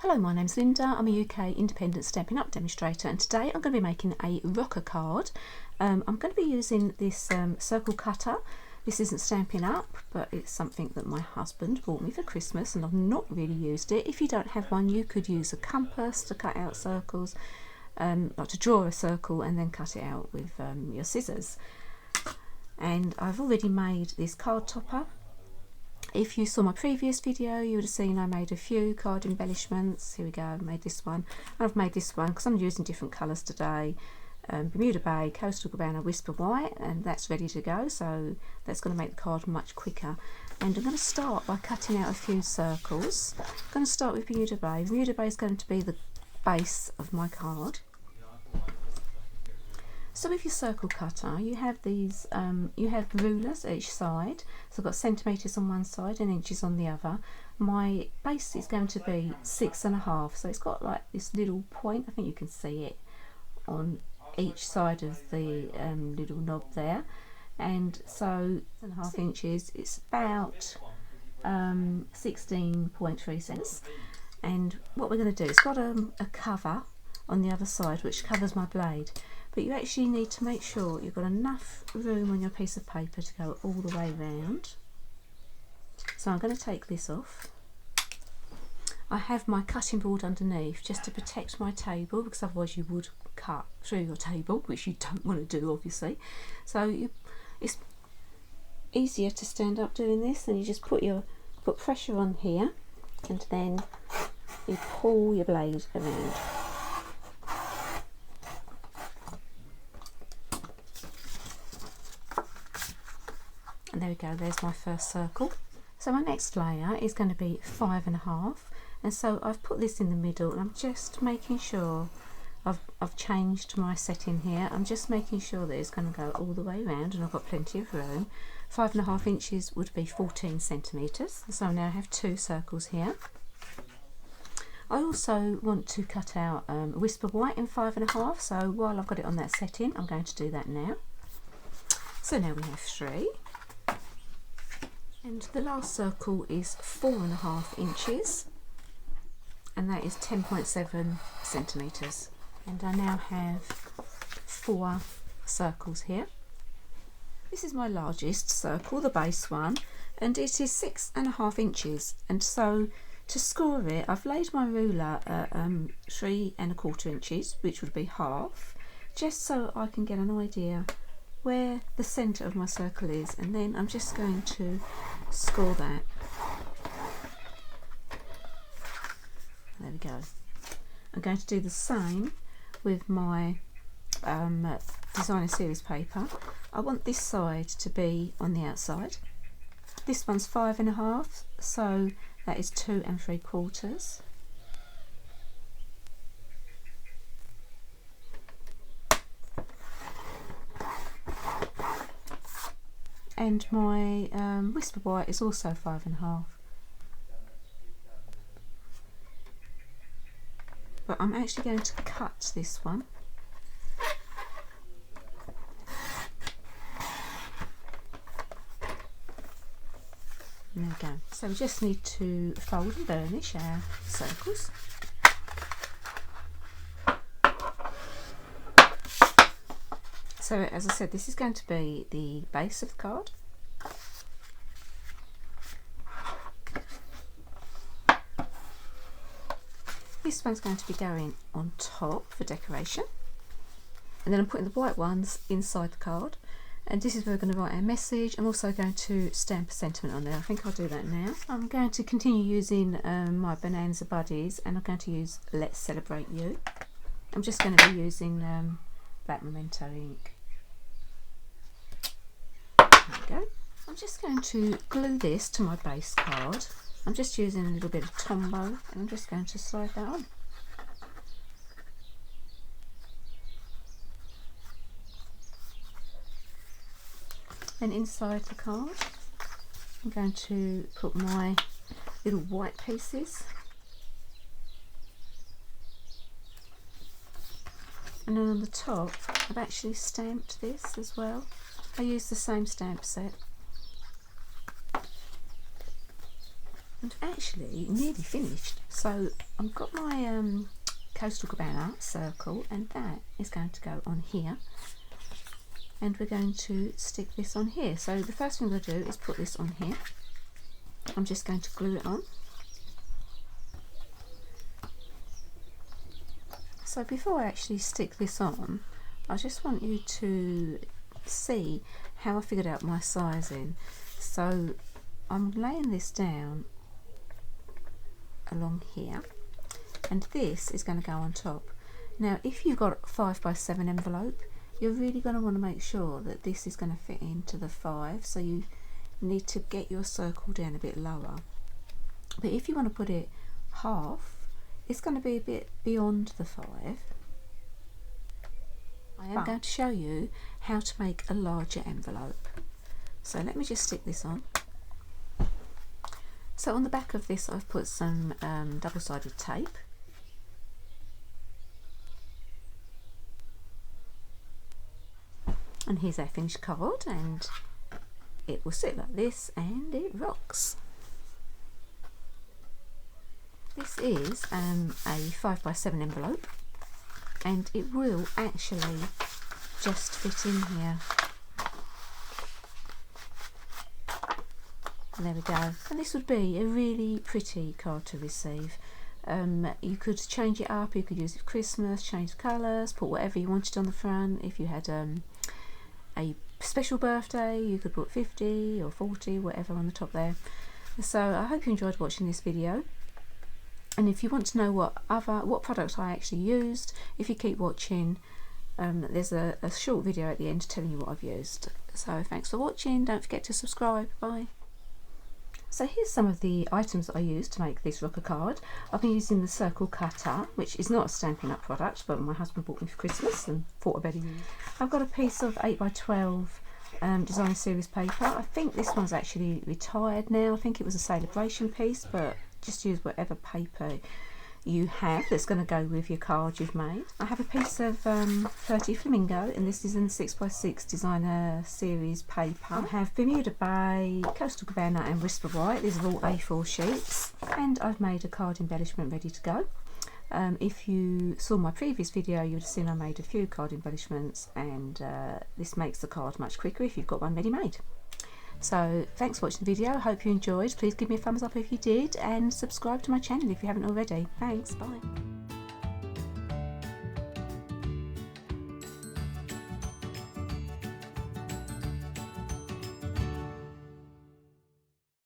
Hello, my name's Linda. I'm a UK independent Stampin' Up demonstrator, and today I'm going to be making a rocker card. I'm going to be using this circle cutter. This isn't Stampin' Up, but it's something that my husband bought me for Christmas and I've not really used it. If you don't have one, you could use a compass to cut out circles, like to draw a circle and then cut it out with your scissors. And I've already made this card topper. If you saw my previous video, you would have seen I made a few card embellishments. Here we go, I made this one. And I've made this one because I'm using different colours today. Bermuda Bay, Coastal Cabana, Whisper White, and that's ready to go, so that's going to make the card much quicker. And I'm going to start by cutting out a few circles. I'm going to start with Bermuda Bay. Bermuda Bay is going to be the base of my card. So with your circle cutter, you have these, you have rulers each side. So I've got centimetres on one side and inches on the other. My base is going to be 6.5, so it's got like this little point. I think you can see it on each side of the little knob there. And so 6.5 inches, it's about 16.3 cents. And what we're going to do, it's got a cover on the other side which covers my blade. But you actually need to make sure you've got enough room on your piece of paper to go all the way round. So I'm going to take this off. I have my cutting board underneath just to protect my table, because otherwise you would cut through your table, which you don't want to do obviously. So it's easier to stand up doing this, and you just put pressure on here and then you pull your blade around. And there we go, there's my first circle. So my next layer is going to be 5.5, and so I've put this in the middle, and I'm just making sure I've changed my setting here. I'm just making sure that it's going to go all the way around, and I've got plenty of room. 5.5 inches would be 14 centimetres, so now I have 2 circles here. I also want to cut out Whisper White in 5.5, so while I've got it on that setting, I'm going to do that now. So now we have 3. And the last circle is 4.5 inches, and that is 10.7 centimetres. And I now have 4 circles here. This is my largest circle, the base one, and it is 6.5 inches. And so to score it, I've laid my ruler at 3.25 inches, which would be half, just so I can get an idea where the centre of my circle is, and then I'm just going to score that. There we go. I'm going to do the same with my designer series paper. I want this side to be on the outside. This one's 5.5, so that is 2.75. And my Whisper White is also 5.5. But I'm actually going to cut this one. There we go. So we just need to fold and burnish our circles. So as I said, this is going to be the base of the card. This one's going to be going on top for decoration. And then I'm putting the white ones inside the card. And this is where we're going to write our message. I'm also going to stamp a sentiment on there. I think I'll do that now. I'm going to continue using my Bonanza Buddies, and I'm going to use Let's Celebrate You. I'm just going to be using black memento ink. There we go. I'm just going to glue this to my base card. I'm just using a little bit of Tombow, and I'm just going to slide that on. And inside the card, I'm going to put my little white pieces. And then on the top, I've actually stamped this as well. I use the same stamp set. And actually nearly finished. So I've got my Coastal Cabana circle, and that is going to go on here, and we're going to stick this on here. So the first thing I'm going to do is put this on here. I'm just going to glue it on. So before I actually stick this on, I just want you to see how I figured out my sizing. So I'm laying this down along here, and this is going to go on top. Now if you've got a 5x7 envelope, you're really going to want to make sure that this is going to fit into the 5, so you need to get your circle down a bit lower. But if you want to put it half, it's going to be a bit beyond the 5. I am going to show you how to make a larger envelope. So let me just stick this on. So on the back of this I've put some double-sided tape. And here's our finished card, and it will sit like this, and it rocks. This is a 5x7 envelope, and it will actually just fit in here. And there we go. And this would be a really pretty card to receive. You could change it up, you could use it for Christmas, change the colours, put whatever you wanted on the front. If you had a special birthday, you could put 50 or 40, whatever on the top there. So I hope you enjoyed watching this video. And if you want to know what product I actually used, if you keep watching, there's a short video at the end telling you what I've used. So thanks for watching, don't forget to subscribe, bye. So here's some of the items that I used to make this rocker card. I've been using the circle cutter, which is not a Stampin' Up product, but my husband bought me for Christmas and thought I'd better use it. I've got a piece of 8x12 designer series paper. I think this one's actually retired now. I think it was a celebration piece, but just use whatever paper you have that's going to go with your card you've made. I have a piece of 30 Flamingo, and this is in 6x6 designer series paper. I have Bermuda Bay, Coastal Cabana and Whisper White. These are all A4 sheets, and I've made a card embellishment ready to go. If you saw my previous video, you would have seen I made a few card embellishments, and this makes the card much quicker if you've got one ready made. So thanks for watching the video, I hope you enjoyed. Please give me a thumbs up if you did, and subscribe to my channel if you haven't already. Thanks, bye.